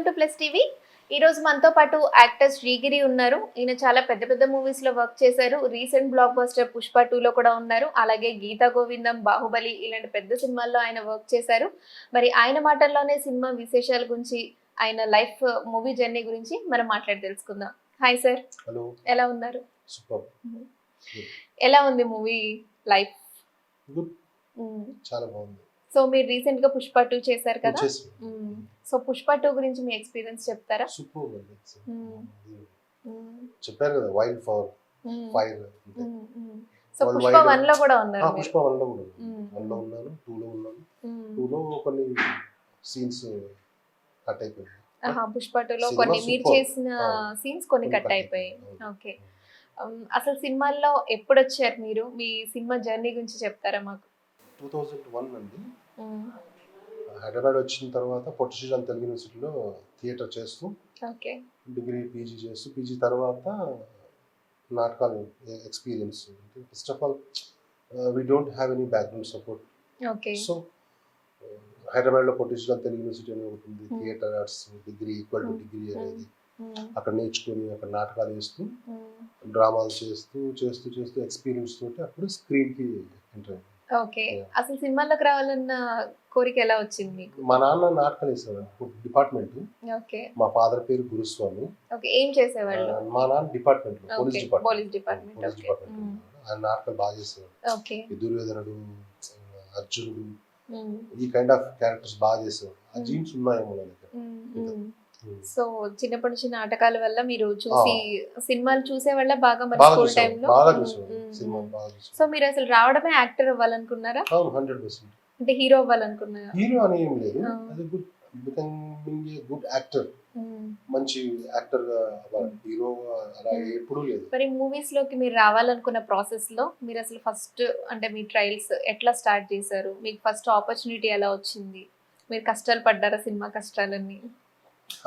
To plus TV. ఈ రోజు మనతో పాటు యాక్టర్ శ్రీగిరి ఉన్నారు. ఈయన చాలా పెద్ద పెద్ద మూవీస్ లో వర్క్ చేశారు. రీసెంట్ బ్లాక్ బస్టర్ పుష్ప 2 లో కూడా ఉన్నారు. అలాగే గీతా గోవిందం, బాహుబలి ఇలాంటి పెద్ద సినిమాల్లో ఆయన వర్క్ చేశారు. మరి ఆయన మాటల్లోనే సినిమా విశేషాల గురించి, ఆయన లైఫ్ మూవీ జర్నీ గురించి మనం మాట్లాడి తెలుసుకుందాం. Hi sir. హలో. ఎలా ఉన్నారు? సూపర్. ఎలా ఉంది మూవీ లైఫ్? గుడ్. చాలా బాగుంది. సో మీరు రీసెంట్ గా పుష్ప 2 చేశారు కదా. సో పుష్ప 2 గురించి మీ ఎక్స్పీరియన్స్ చెప్తారా? సూపర్. చెప్పారు కదా, వైల్డ్ ఫైర్. సో పుష్ప 1 లో కూడా ఉన్నారు. పుష్ప 1 లో కూడా 1 లో ఉన్నాను, 2 లో ఉన్నాను. 2 లో కొన్ని సీన్స్ కట్ అయిపోయాయి. పుష్ప 2 లో కొన్ని మీరు చేసిన సీన్స్ కొన్ని కట్ అయిపోయాయి. ఓకే. అసలు సినిమాల్లో ఎప్పుడు వచ్చారు మీరు? మీ సినిమా జర్నీ గురించి చెప్తారా మాకు? 2001 అండి. హైదరాబాద్ వచ్చిన తర్వాత పొట్టి శ్రీరామ్ తెలుగు యూనివర్సిటీలో థియేటర్ చేస్తూ డిగ్రీ పీజీ చేస్తూ, పీజీ తర్వాత నాటకాలు experience. First of all we don't have any background support. So హైదరాబాద్లో పొట్టి శ్రీరామ్ తెలుగు యూనివర్సిటీ అని ఒకటి ఉంది, theatre arts degree equal to degree అనేది. అక్కడ నేర్చుకుని అక్కడ నాటకాలు వేస్తూ, డ్రామాలు చేస్తూ చేస్తూ చేస్తూ ఎక్స్పీరియన్స్ తోటి అప్పుడు స్క్రీన్కి ఎంటర్ అయింది. ఓకే. అసలు సినిమాల్లోకి రావాలన్న కోరిక ఎలా వచ్చింది మీకు? మా నాన్న నాటకాలు వేసేవాడు డిపార్ట్మెంట్. ఓకే. మా ఫాదర్ పేరు గురుస్వామి. ఓకే. ఏం చేసేవాళ్ళు? మా నాన్న డిపార్ట్మెంట్ పోలీస్ డిపార్ట్మెంట్. ఆయన నాటకాలు బాగా చేసేవాడు. ఓకే. దుర్యోధనుడు, అర్జునుడు, ఈ కైండ్ ఆఫ్ క్యారెక్టర్స్ బాగా చేసేవాడు. ఆ జీన్స్ ఉన్నాయేమో నా దగ్గర. సో చిన్నప్పటి నుంచి నాటకాల వల్ల మీరు చూసి సినిమాలు చూసే వల్ల బాగా మరి స్కూల్ టైంలో సో మీరు అసలు రావడమే యాక్టర్ అవ్వాలనుకున్నారా? 100%. అంటే హీరో అవ్వాలనుకున్నారా? హీరో అని ఏం లేదు, గుడ్ యాక్టర్, మంచి యాక్టర్ గా అవ్వాలి. హీరో అలా ఎప్పుడూ లేదు. మరి మూవీస్ లోకి మీరు రావాలనుకున్న ప్రాసెస్ లో మీరు అసలు ఫస్ట్ అంటే మీ ట్రయల్స్ ఎట్లా స్టార్ట్ చేశారు? మీకు ఫస్ట్ ఆపర్చునిటీ ఎలా వచ్చింది? మీరు కష్టాలు పడ్డారా? సినిమా కష్టాలన్నీ?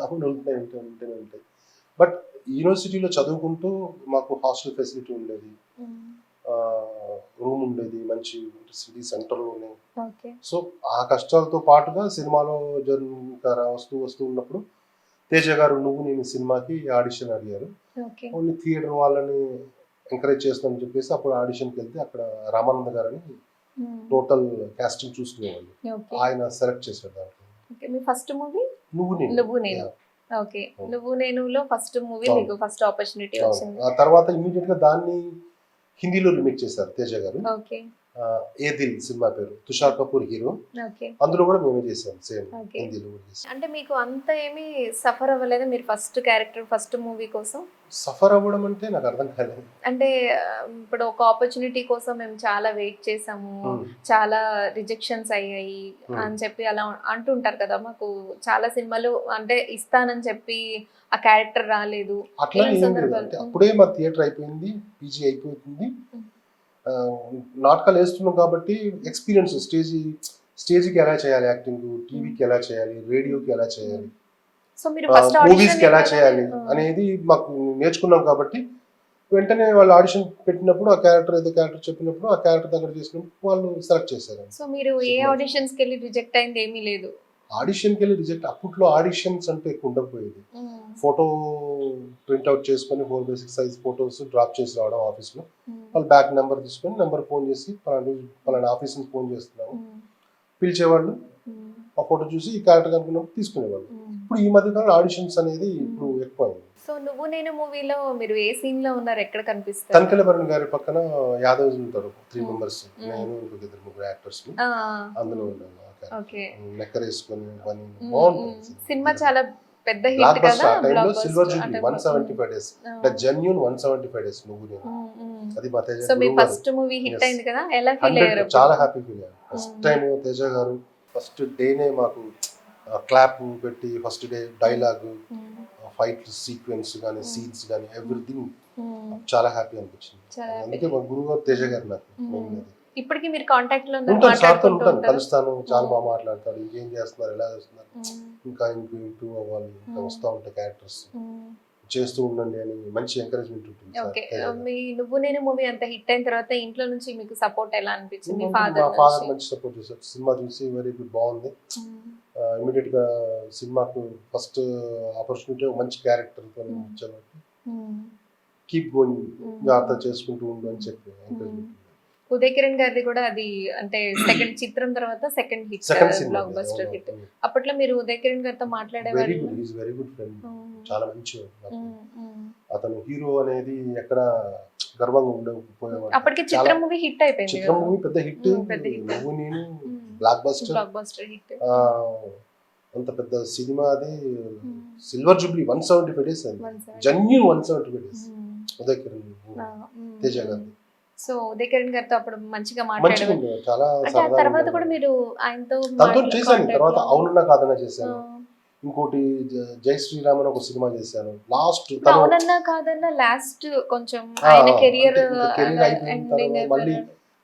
అవును, ఉంటాయి. బట్ యూనివర్సిటీలో చదువుకుంటూ మాకు హాస్టల్ ఫెసిలిటీ ఉండేది, రూమ్ ఉండేది, మంచి సిటీ సెంటర్లోనే. సో ఆ కష్టాలతో పాటుగా సినిమాలో వస్తూ ఉన్నప్పుడు తేజ గారు నువ్వు నేను సినిమాకి ఆడిషన్ అడిగారు. ఓన్లీ థియేటర్ వాళ్ళని ఎంకరేజ్ చేస్తానని చెప్పేసి అప్పుడు ఆడిషన్కి వెళ్తే అక్కడ రామానంద గారని టోటల్ కాస్టింగ్ చూసుకునేవాళ్ళు. ఆయన సెలెక్ట్ చేశారు దాంట్లో. మీ ఫస్ట్ మూవీ నువ్వు నేను. ఓకే. నువ్వు నేనులో ఫస్ట్ మూవీ మీకు ఫస్ట్ ఆపర్చునిటీ వచ్చింది. ఆ తర్వాత ఇమిడియట్ గా దాన్ని హిందీలో రీమేక్ చేశారు తేజ గారు. ఓకే. ఏ దిల్ సినిమా పేరు, తుషార్ కపూర్ హీరో. అందులో కూడా మేమే చేసాం సేమ్ హిందీలో. అంటే మీకు అంత ఏమీ సఫర్ అవ్వలేదు మీరు ఫస్ట్ క్యారెక్టర్ ఫస్ట్ మూవీ కోసం? సఫర్ అవ్వడం అంటే నాకు అర్థం కాలేదు. అంటే ఇప్పుడు ఒక ఆపర్చునిటీ కోసం మేము చాలా వెయిట్ చేసాము, చాలా రిజెక్షన్స్ అయ్యాయి అని చెప్పి అలా అంటుంటారు కదా. మాకు చాలా సినిమాలు అంటే ఇస్తానని చెప్పి ఆ క్యారెక్టర్ రాలేదు. అప్పుడే మా థియేటర్ అయిపోయింది, పీజీ అయిపోతుంది, నాటకాలు వేస్తున్నాం కాబట్టి ఎక్స్పీరియన్స్ స్టేజ్కి ఎలా చేయాలి, యాక్టింగ్ టీవీకి ఎలా చేయాలి, రేడియోకి ఎలా చేయాలి, మూవీస్కి ఎలా చేయాలి అనేది మాకు నేర్చుకున్నాం. కాబట్టి వెంటనే వాళ్ళు ఆడిషన్ పెట్టినప్పుడు ఆ క్యారెక్టర్ ఏదో క్యారెక్టర్ చెప్పినప్పుడు ఆ క్యారెక్టర్ దగ్గర చేసినప్పుడు వాళ్ళు సెలెక్ట్ చేశారు. సో మీరు ఏ ఆడిషన్స్కి వెళ్ళి రిజెక్ట్ అయింది ఏమీ లేదు? ఆడిషన్కి వెళ్ళి రిజెక్ట్, అప్పట్లో ఆడిషన్స్ అంటే ఎక్కువ ఉండకపోయేది. ఫోటో ప్రింట్అవుట్ చేసుకొని 4x6 సైజ్ ఫొటోస్ డ్రాప్ చేసి రావడం ఆఫీస్లో. వాళ్ళు బ్యాక్ నెంబర్ తీసుకొని నెంబర్ ఫోన్ చేసి పలానా ఆఫీస్ నుంచి ఫోన్ చేస్తున్నాము పిలిచేవాళ్ళు. ఆ ఫోటో చూసి ఈ క్యారెక్టర్ అనుకున్నప్పుడు తీసుకునేవాళ్ళు. ఇప్పుడు ఈ మధ్య కాలంలో ఆడిషన్స్ అనేది ఇప్పుడు ఎక్కువ అయింది. సో నువ్వు నేను మూవీలో మీరు ఏ సీన్ లో ఉన్నారు, ఎక్కడ కనిపిస్తారు? తనికెళ్ళభరణి గారి పక్కన యాదవ్ ఉంటారు, 3 members, నేను ఇంకొక 2-3 యాక్టర్స్ అందులో ఉన్నాను. సినిమా చాలా పెద్ద హిట్ కదా. Silver Jubilee 175 days, genuine 175 days నువ్వు నేను. అది మా తేజ. సో మీ ఫస్ట్ మూవీ హిట్ అయింది కదా, ఎలా ఫీల్ అయ్యారు? చాలా హ్యాపీ ఫీల్ అయ్యాను. ఫస్ట్ టైం తేజ గారు ఫస్ట్ డేనే మాకు క్లాప్ పెట్టి first day dialogue, fight sequence కానీ సీన్స్ కానీ ఎవ్రీథింగ్ చాలా హ్యాపీ అనిపించింది. అందుకే మా గురువు గారు తేజ గారు నాకు. ఇప్పటికి మీరు కాంటాక్ట్ లో ఉంటాను, కలుస్తాను, చాలా బాగా మాట్లాడతారు. ఇంకేం చేస్తున్నారు, ఎలా చేస్తున్నారు, ఇంకా ఇంప్రూవ్ అవ్వాలి, ఇంకా వస్తూ ఉంటాయి క్యారెక్టర్స్, చేస్తూ ఉండండి అని మంచి ఎంకరేజ్మెంట్ ఉంటుంది. ఓకే. మీ నువ్వు నేను మూవీ అంత హిట్ అయిన తర్వాత ఇంట్లో నుంచి మీకు సపోర్ట్ ఎలా అనిపించింది? ఫాదర్ మంచి సపోర్ట్ చేశారు. సినిమా చూసి వెరీ గుడ్, బాగుంది, ఇమీడియట్ గా సినిమాకు ఫస్ట్ ఆపర్చునిటీ మంచి క్యారెక్టర్తో వచ్చాను. కీప్ గోయింగ్, అర్థం చేసుకుంటూ ఉండు అని చెప్పి ఎంకరేజ్మెంట్. ఉదయ్ కిరణ్ గారిది కూడా అది అంటే సెకండ్ చిత్రం తర్వాత second hit, block buster hit. అప్పట్లో మీరు ఉదయ్ కిరణ్ గారితో మాట్లాడేవారు? వెరీ గుడ్ ఫ్రెండ్, చాలా మంచివాడు. అతను హీరో అనేది ఎక్కడ గర్వంగా ఉండకపోయేవాడు. అప్పటికి చిత్రం మూవీ హిట్ అయిపోయింది. చిత్రం మూవీ పెద్ద హిట్, నువ్వు నేను బ్లాక్ బస్టర్ హిట్. అంత పెద్ద సినిమా అది. సిల్వర్ జూబ్లీ 175 days అది, జెన్యూన్ 175 days. ఉదయ్ కిరణ్ తేజ గారు. సో ఉదయ్ కిరణ్ గారితో అప్పుడు మంచిగా మాట్లాడారు. చాలా తర్వాత కూడా మీరు ఆయనతో చేశాను. తర్వాత అవునన్నా కాదన్నా చేశాను. ఇంకోటి జై శ్రీరామ్ అని ఒక సినిమా చేశాను. లాస్ట్ అవునన్నా కాదన్నా లాస్ట్ కొంచెం ఆయన కెరియర్ మళ్ళీ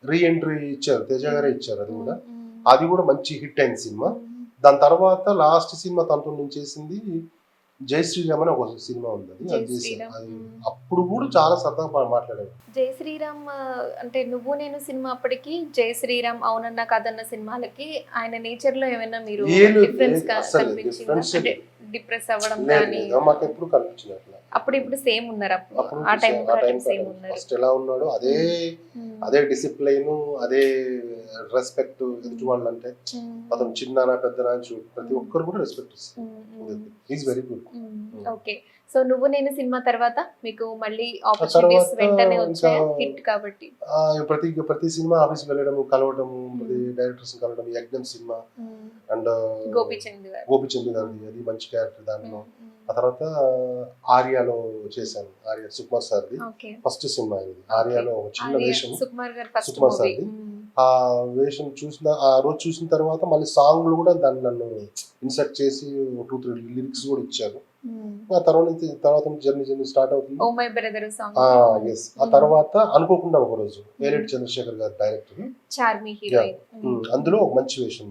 రీ ఎంట్రీ ఇచ్చారు, తేజ గారే ఇచ్చారు. అది కూడా మంచి హిట్ అయిన సినిమా. దాని తర్వాత లాస్ట్ సినిమా తనతో నేను చేసింది జై శ్రీరామ్ అని ఒక సినిమా ఉంది. అది అప్పుడు కూడా చాలా సరదాగా మాట్లాడారు. జై శ్రీరామ్ అంటే నువ్వు నేను సినిమా అప్పటికి జై శ్రీరామ్ అవునన్నా కాదన్న సినిమాలకి ఆయన నేచర్ లో ఏమైనా మీరు డిప్రెస్ అవ్వడం కానీ మాకు ఎప్పుడు కనిపించినట్లు? అప్పుడు ఇప్పుడు సేమ్ ఉన్నారు. అప్పుడు ఆ టైం సేమ్ ఉన్నారు. ఫస్ట్ ఎలా ఉన్నాడు అదే డిసిప్లైన్, అదే రెస్పెక్ట్ ఎదుటి వాళ్ళు అంటే. అతను చిన్న పెద్ద ప్రతి ఒక్కరు కూడా రెస్పెక్ట్ ఇస్తారు. Is very good. Okay, so నువ్వు నేను సినిమా తర్వాత మీకు మళ్ళీ ఆపర్చునిటీస్ వెంటనే వచ్చాయి హిట్ కాబట్టి? ప్రతి సినిమా ఆఫీస్ వెళ్ళడం, కలవడం, డైరెక్టర్స్ కలవడం. యజ్ఞం సినిమా అండ్ గోపిచంద్ గారిది, అది మంచి క్యారెక్టర్ దాంట్లో. ఆ తర్వాత ఆర్యాలో చేశాను, ఆర్య సుకుమార్ సార్ది ఫస్ట్ సినిమా ఇది. ఆర్యాలో ఒక చిన్న వేషం, సుకుమార్ సార్ది. ఆ వేషం ఆ రోజు చూసిన తర్వాత మళ్ళీ సాంగ్లు కూడా దాన్ని నన్ను ఇన్సర్ట్ చేసి 2-3 లిరిక్స్ కూడా ఇచ్చారు. ఆ తర్వాత జర్నీ స్టార్ట్ అవుతుంది. ఆ తర్వాత అనుకోకుండా ఒక రోజు ఏలేటి చంద్రశేఖర్ గారు డైరెక్టర్, అందులో ఒక మంచి వేషం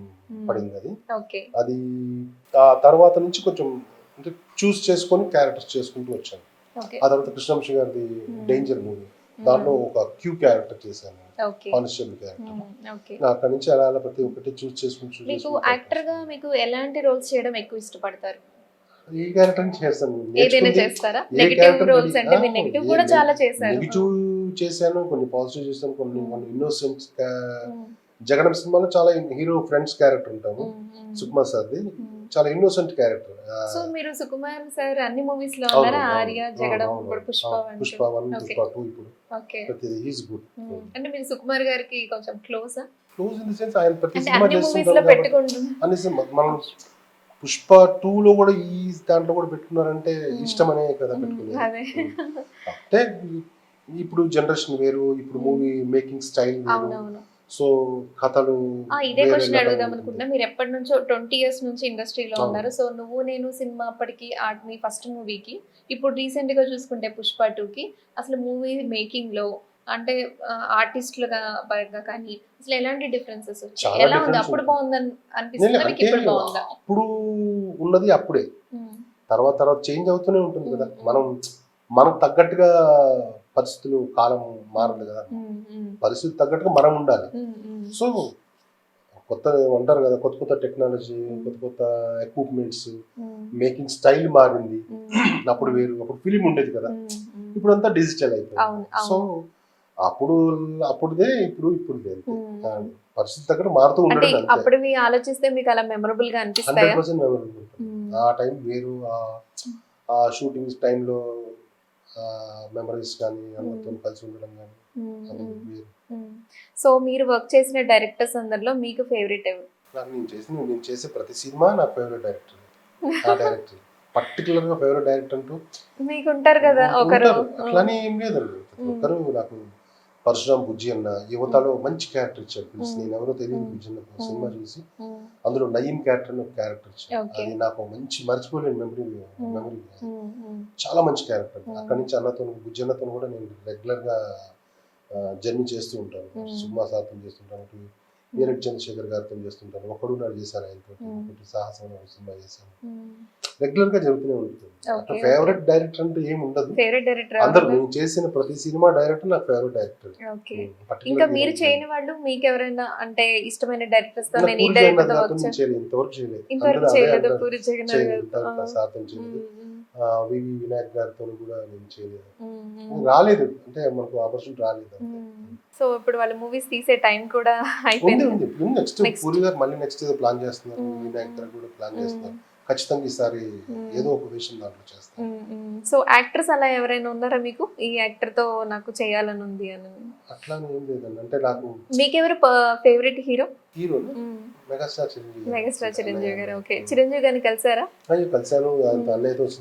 పడింది. అది ఆ తర్వాత నుంచి కొంచెం అంటే చూస్ చేసుకొని క్యారెక్టర్స్ చేసుకుంటూ వచ్చాను. ఆ తర్వాత కృష్ణవంశీ గారిది డేంజర్ మూవీ, దాంట్లో ఒక క్యూ క్యారెక్టర్ చేశాను, కానిస్టేబుల్ క్యారెక్టర్. అక్కడ నుంచి అలా ప్రతి ఒక్కటి చూస్ చేసుకుంటూ. మీకు యాక్టర్ గా మీకు ఎలాంటి రోల్స్ చేయడం ఎక్కువ ఇష్టపడతారు? ఏ క్యారెక్టర్ చేస్తాను, ఏదైనా చేస్తారా? నెగటివ్ రోల్స్ అంటే మీరు నెగటివ్ కూడా చాలా చేశారు. నెగటివ్ చేశాను, కొన్ని పాజిటివ్ చేశాను, కొన్ని ఇన్నోసెంట్. జగడం సినిమాలో చాలా హీరో ఫ్రెండ్స్ క్యారెక్టర్ ఉంటాము. సుకుమార్ సార్ది చాలా ఇన్నోసెంట్ క్యారెక్టర్. సో మీరు సుకుమార్ సార్ అన్ని మూవీస్ లో ఉన్నారా? ఆర్య, జగడం, పుష్ప 1, పుష్ప 2 ఇప్పుడు. Okay, he is good. అంటే మీరు సుకుమార్ గారికి కొంచెం క్లోజ్ ఇన్ ది సెన్స్ ఆయన ప్రతి సినిమా చేస్తుంటారు. మనం పుష్ప 2 లో కూడా ఈ దాంట్లో కూడా పెట్టుకున్నారంటే ఇష్టం అనే కదా పెట్టుకున్నారు. అంటే ఇప్పుడు జనరేషన్ వేరు, ఇప్పుడు మూవీ మేకింగ్ స్టైల్ వేరు. సో కథలు ఇదే క్వశ్చన్ అడుగుదాం అనుకుంటున్నా. మీరు ఎప్పటి నుంచో 20 years నుంచి ఇండస్ట్రీలో ఉన్నారు. సో నువ్వు నేను సినిమా అప్పటికి మీ ఫస్ట్ మూవీకి ఇప్పుడు రీసెంట్ గా చూసుకుంటే పుష్ప 2కి అసలు మూవీ మేకింగ్ లో అంటే ఆర్టిస్టులుగా పరంగా కానీ అసలు ఎలాంటి డిఫరెన్సెస్ వచ్చాయి? ఎలా ఉంది? అప్పుడు బాగుందని అనిపిస్తుంది, ఇప్పుడు బాగుందా? అప్పుడు ఉన్నది అప్పుడే, తర్వాత చేంజ్ అవుతూనే ఉంటుంది కదా. మనం తగ్గట్టుగా పరిస్థితులు, కాలం మారదు కదా, పరిస్థితి తగ్గట్టుగా మనం ఉండాలి. సో కొత్త ఉంటారు కదా, కొత్త టెక్నాలజీ, కొత్త ఎక్విప్మెంట్స్, మేకింగ్ స్టైల్ మారింది. అప్పుడు వేరు, అప్పుడు ఫిలిం ఉండేది కదా, ఇప్పుడు అంతా డిజిటల్ అయిపోయింది. సో అప్పుడుదే ఇప్పుడు పరిస్థితి తగ్గట్టు మారుతూ ఉండదు. అప్పుడు మీ ఆలోచిస్తే మీకు అలా మెమరబుల్ గా అనిపిస్తాయి. 100% మెమరబుల్ ఉంటుంది. ఆ టైం వేరు, ఆ షూటింగ్ టైంలో మెమరీస్ కానీ, అందరితో కలిసి ఉండడం కానీ వేరు. సో మీరు వర్క్ చేసిన డైరెక్టర్స్ అందరిలో మీకు ఫేవరెట్ ఎవరు? నేను చేసే ప్రతి సినిమా నా ఫేవరెట్ డైరెక్టర్. ఆ డైరెక్టర్ పర్టికులర్ గా ఫేవరెట్ డైరెక్టర్ అంటూ మీకు ఉంటారు కదా ఒకరు? అట్లానే ఏం లేదండి, ఒకరు. నాకు పరశురామ్ బుజ్జి అన్న యువతలో మంచి క్యారెక్టర్ ఇచ్చాడు. నేను ఎవరో తెలియదు, బుజ్జి అన్న సినిమా చూసి అందులో నయీం క్యారెక్టర్ అని ఒక క్యారెక్టర్ ఇచ్చాడు. అది నాకు మంచి మర్చిపోలేని మెమరీ. చాలా మంచి క్యారెక్టర్. అక్కడి నుంచి బుజ్జి అన్నతో కూడా నేను రెగ్యులర్ గా జర్నీ చేస్తూ ఉంటాను. సుకుమార్ సార్తో చేస్తుంటాను, నీరజ్ చంద్రశేఖర్ గారితో చేస్తుంటాను. ఒకడు నాడు చేశాను ఆయనతో, ఒకటి సాహసం అనే సినిమా చేశాను. రెగ్యులర్ గా జరుగుతూనే ఉంటుంది. అట్లా ఫేవరెట్ డైరెక్టర్ అంటే ఏమి ఉండదు. అందరు నేను చేసిన ప్రతి సినిమా డైరెక్టర్ నాకు ఫేవరెట్ డైరెక్టర్. ఇంకా మీరు చేయని వాళ్ళు మీకు ఎవరైనా అంటే ఇష్టమైన డైరెక్టర్స్ తో నేను ఈ డైరెక్టర్ తో వర్క్ చేయలేదు, ఇంతవరకు చేయలేదు. పూరి జగన్నాథ్ సార్థం చేయలేదు, వివి వినాయక్ గారితో కూడా నేను చేయలేదు, రాలేదు, అంటే మనకు ఆపర్చునిటీ రాలేదు. సో ఇప్పుడు వాళ్ళ మూవీస్ తీసే టైం కూడా అయిపోయింది. నెక్స్ట్ పూరి గారు మళ్ళీ నెక్స్ట్ ఏదో ప్లాన్ చేస్తున్నారు, వినాయక్ గారు కూడా ప్లాన్ చేస్తున్నారు. ఖచ్చితంగా ఈసారి ఏదో ఒక విషయం దాంట్లో చేస్తాను. సో యాక్టర్స్ అలా ఎవరైనా ఉన్నారా మీకు, ఈ యాక్టర్ తో నాకు చేయాలని ఉంది అని? అట్లా ఏం లేదండి, అంటే నాకు మీకెవరు ఫేవరెట్ హీరో? మెగాస్టార్ చిరంజీవి గారు. ఓకే, చిరంజీవి గారిని కలిసారా? కలిసాను.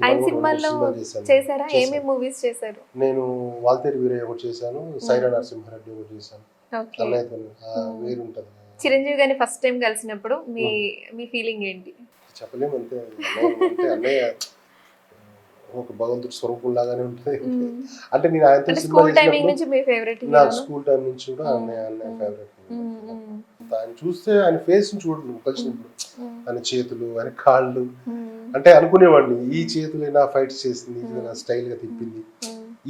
ఆయన సినిమాల్లో చేశారా? ఏమేమి మూవీస్ చేశారు? నేను వాల్తేరు వీరయ్య ఒకటి చేశాను, సైరా నరసింహారెడ్డి ఒకటి చేశాను. అన్నయ్యతో వేరుంటది. చిరంజీవి గారిని ఫస్ట్ టైం కలిసినప్పుడు మీ ఫీలింగ్ ఏంటి? చెప్పలేము, అంతే. అంటే అన్నయ్య ఒక భగవంతుడి స్వరూపం లాగానే ఉంటుంది. అంటే నేను ఆయనతో స్కూల్ టైమింగ్ నుంచి మీ ఫేవరెట్? నాకు స్కూల్ టైం నుంచి కూడా అన్నయ్య ఫేవరెట్. ఆయన చూస్తే ఆయన ఫేస్ చూడను కలిసినప్పుడు, ఆయన చేతులు, ఆయన కాళ్ళు, అంటే అనుకునేవాడిని ఈ చేతులైనా ఫైట్స్ చేసింది, స్టైల్ గా తిప్పింది,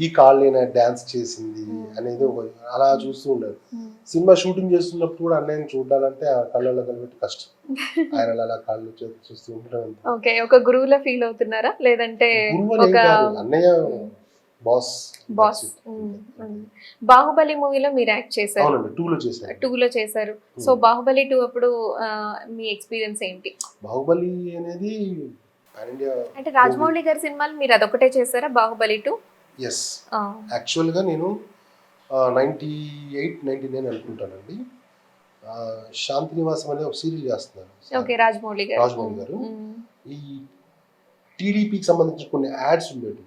ఈ కాళ్ళైనా డాన్స్ చేసింది అనేది అలా చూస్తూ ఉండేది. సినిమా షూటింగ్ చేస్తున్నప్పుడు కూడా అన్నయ్యని చూడాలంటే ఆ కళ్ళల్లో కలిపెట్టి కష్టం. ఆయన అలా కాళ్ళు చూస్తూ ఉంటాం. ఓకే, ఒక గురువులా ఫీల్ అవుతున్నారా లేదంటే అన్నయ్య బాస్? బాహుబలి మూవీలో మీరు యాక్ట్ చేశారు. అవునండి, 2లో చేశారు. సో బాహుబలి 2 అప్పుడు మీ ఎక్స్పీరియన్స్ ఏంటి? బాహుబలి అనేది అంటే రాజమౌళి గారి సినిమాలు మీరు అదొకటే చేశారా బాహుబలి 2? ఎస్, యాక్చువల్ గా నేను 98-99 అనుకుంటానండి, శాంతి నివాసం అనే ఒక సీరియల్ చేస్తున్నాను. ఓకే, రాజమౌళి గారు ఈ టీడీపీకి సంబంధించిన కొన్ని యాడ్స్ ఉండేవి.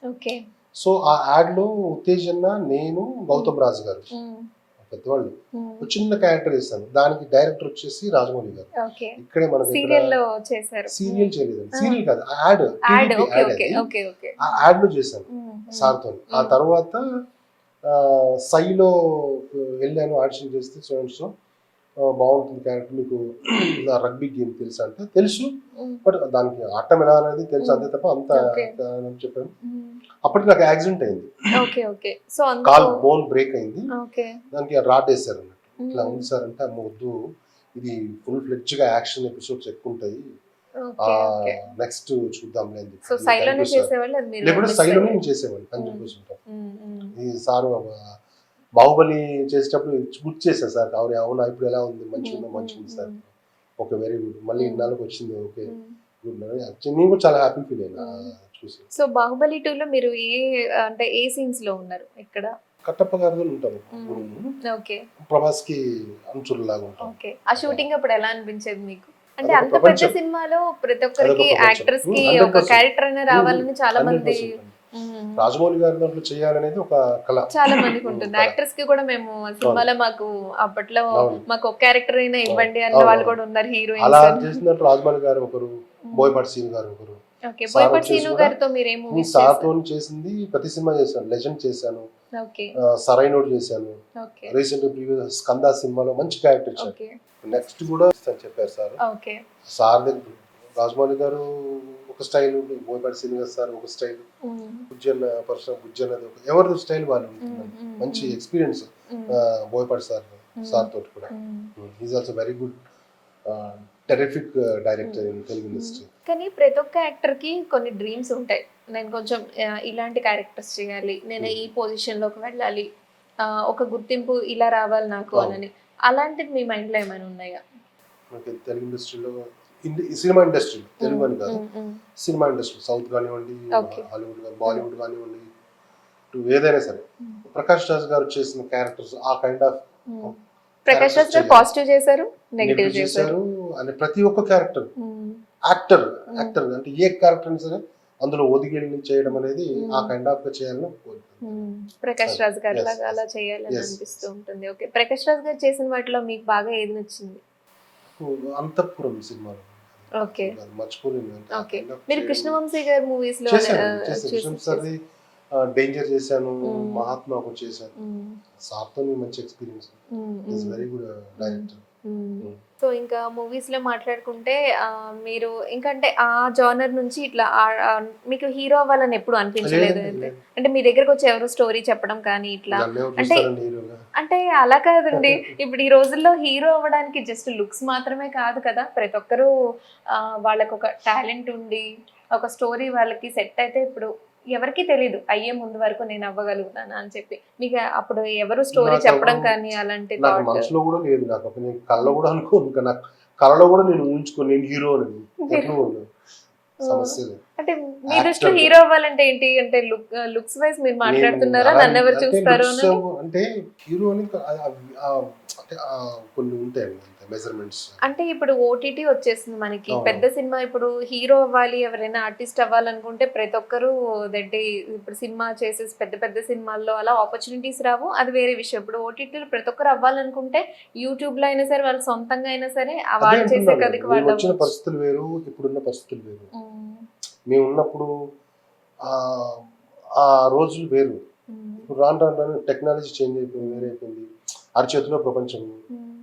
ఓకే, సో ఆ యాడ్ లో ఉత్తేజన్న, నేను, గౌతమ్ రాజు గారు పెద్దవాళ్ళు ఒక చిన్న క్యారెక్టర్ చేశాను. దానికి డైరెక్టర్ వచ్చేసి రాజమౌళి గారు. ఇక్కడే మన సీరియల్ చేయలేదండి, సీరియల్ కాదు, యాడ్ ఆ యాడ్ లో చేశాను సార్తో. ఆ తర్వాత సైలో వెళ్ళాను, ఆడిషన్ చేస్తే సో బాగుంటుంది క్యారెక్టర్, మీకు రగ్బీ గేమ్ తెలుసా అంటే తెలుసు, బట్ దానికి ఆటం ఎలా అనేది తెలుసు, అంతే తప్ప అంత చెప్పాను. అప్పటికి నాకు యాక్సిడెంట్ అయింది, కాల్ బోన్ బ్రేక్ అయింది, దానికి రాడ్ వేసారు అన్నట్టు. ఇట్లా ఉంది సార్ అంటే, అమ్మ వద్దు, ఇది ఫుల్ ఫ్లెడ్జ్ గా యాక్షన్ ఎపిసోడ్స్ ఎక్కువ ఉంటాయి, నెక్స్ట్ చూద్దాంలే. లేకపోతే సైలోనే నేను చేసేవాడిని 100%. ఈ సారు బాహుబలి చేసేటప్పుడు గుర్తు చేశారు సార్, అవునా ఇప్పుడు ఎలా ఉంది, మంచిగా ఉంది సార్, ఓకే వెరీ గుడ్, మళ్ళీ ఇన్నాళ్ళకి వచ్చింది, ఓకే గుడ్. నేను కూడా చాలా హ్యాపీ ఫీల్ అయినా చూసి. సో బాహుబలి 2 లో మీరు ఏ సీన్స్ లో ఉన్నారు? ఇక్కడ కట్టప్ప గారితో ఉంటాము, ప్రభాస్ కి అనుచరులాగా ఉంటాం. ఓకే, ఆ షూటింగ్ అప్పుడు ఎలా అనిపించేది మీకు? అంటే అంత పెద్ద సినిమాలో ప్రతి ఒక్కరికి యాక్టర్స్ కి ఒక క్యారెక్టర్ అయినా రావాలని చాలా మంది, రాజమౌళి గారి దాంట్లో చేయాలనేది ఒక కళ చాలా మందికి ఉంటుంది. యాక్టర్స్ కి కూడా మేము సినిమాలో మాకు అప్పట్లో మాకు ఒక క్యారెక్టర్ అయినా ఇవ్వండి అన్న వాళ్ళు కూడా ఉన్నారు, హీరోయిన్స్. అలా చేసినట్టు రాజమౌళి గారు ఒకరు, బోయపాటి సీను గారు ఒకరు. ఓకే, బోయపాటి సీను గారితో మీరు ఏ మూవీస్ చేశారు? సార్తో చేసింది ప్రతి సినిమా చేశాను, లెజెండ్ చేశాను, సరైనోడ్ చేశాను, రీసెంట్ ప్రీవియస్ స్కంద సినిమాలో మంచి క్యారెక్టర్ ఇచ్చారు. నెక్స్ట్ కూడా చెప్పారు సార్. సార్ దగ్గర రాజమౌళి గారు ఒక స్టైల్, బోయపాటి సీను గారు సార్ ఒక స్టైల్, బుజ్జన్న బుజ్జన్న ఎవరి స్టైల్ వాళ్ళు ఉంటుంది. మంచి ఎక్స్పీరియన్స్ బోయపాటి సార్ తోటి కూడా. Is also very good terrific director in Telugu industry. కానీ ప్రతి ఒక్క యాక్టర్ కి కొన్ని డ్రీమ్స్ ఉంటాయి, నేను కొంచెం ఇలాంటి క్యారెక్టర్స్ చేయాలి, నేను ఈ పొజిషన్ లోకి వెళ్ళాలి, ఒక గుర్తింపు ఇలా రావాలి నాకు అని. అలాంటివి మీ మైండ్ లో ఏమైనా ఉన్నాయా? తెలుగు ఇండస్ట్రీలో, సినిమా ఇండస్ట్రీ, తెలుగు అని కాదు, సినిమా ఇండస్ట్రీ, సౌత్ కానివ్వండి, హాలీవుడ్ బాలీవుడ్ కానివ్వండి, ఏదైనా సరే, ప్రకాష్ రాజ్ గారు చేసిన క్యారెక్టర్స్ ఆ కైండ్ ఆఫ్. ప్రకాష్ రాజ్ గారు పాజిటివ్ చేశారు, నెగటివ్ చేశారు, అంటే ప్రతి ఒక్క క్యారెక్టర్ యాక్టర్ అంటే ఏ క్యారెక్టర్ అయినా సరే అందులో ఒదిగి చేయడం అనేది ఆ కైండ్ ఆఫ్ గా చేయాలని ప్రకాష్ రాజ్ గారు లాగా అలా చేయాలని అనిపిస్తూ ఉంటుంది. ఓకే, ప్రకాష్ రాజ్ గారు చేసిన వాటిలో మీకు బాగా ఏది నచ్చింది? అంతఃపురం సినిమాలో. ఓకే, మర్చిపోలేను. ఓకే, మీరు కృష్ణవంశీ గారి మూవీస్ లో డేంజర్ చేశాను, మహాత్మాకు చేశాను. సార్తో మంచి experience. Is very good director. So ఇంకా మూవీస్ లో మాట్లాడుకుంటే మీరు ఇంకంటే ఆ జానర్ నుంచి ఇట్లా మీకు హీరో అవ్వాలని ఎప్పుడు అనిపించలేదు అయితే? అంటే మీ దగ్గరకు వచ్చి ఎవరు స్టోరీ చెప్పడం కానీ ఇట్లా అంటే అంటే అలా కాదండి. ఇప్పుడు ఈ రోజుల్లో హీరో అవ్వడానికి జస్ట్ లుక్స్ మాత్రమే కాదు కదా, ప్రతి ఒక్కరూ వాళ్ళకు ఒక టాలెంట్ ఉండి ఒక స్టోరీ వాళ్ళకి సెట్ అయితే ఇప్పుడు ఎవరికి తెలీదు అయ్యే ముందు వరకు నేను అవ్వగలుగుతాను అని చెప్పి. మీకు అప్పుడు ఎవరు స్టోరీ చెప్పడం కానీ అలాంటి నాకు మనసులో కూడా లేదు. నాకు అప్పుడు నేను కళ్ళలో కూడా అనుకోను, ఇంకా నాకు కళ్ళలో కూడా నేను ఊహించుకోను నేను హీరో అని. సమస్య అంటే మీ దృష్టిలో హీరో అవ్వాలంటే ఏంటి అంటే లుక్స్ వైజ్ మీరు మాట్లాడుతున్నారా, నన్ను ఎవరు చూస్తారు అంటే హీరో అని అంటే కొన్ని ఉంటాయండి మెజర్మెంట్స్. అంటే ఇప్పుడు ఓటీటీ వచ్చేసింది మనకి, పెద్ద సినిమా ఇప్పుడు హీరో అవ్వాలి ఎవరైనా ఆర్టిస్ట్ అవ్వాలనుకుంటే ప్రతి ఒక్కరు దడ్డి ఇప్పుడు సినిమా చేసేసి పెద్ద పెద్ద సినిమాల్లో అలా ఆపర్చునిటీస్ రావు, అది వేరే విషయం. ఇప్పుడు ఓటీటీలో ప్రతి ఒక్కరు అవ్వాలనుకుంటే యూట్యూబ్ లో అయినా సరే వాళ్ళు సొంతంగా అయినా సరే వాళ్ళు చేసే కదికి వాళ్ళు వచ్చిన పరిస్థితులు వేరు, ఇప్పుడున్న పరిస్థితులు వేరు. మేము ఉన్నప్పుడు ఆ రోజులు వేరు. ఇప్పుడు రాను రాను టెక్నాలజీ చేంజ్ అయిపోయింది, వేరే అయిపోయింది. అరచేతిలో ప్రపంచం,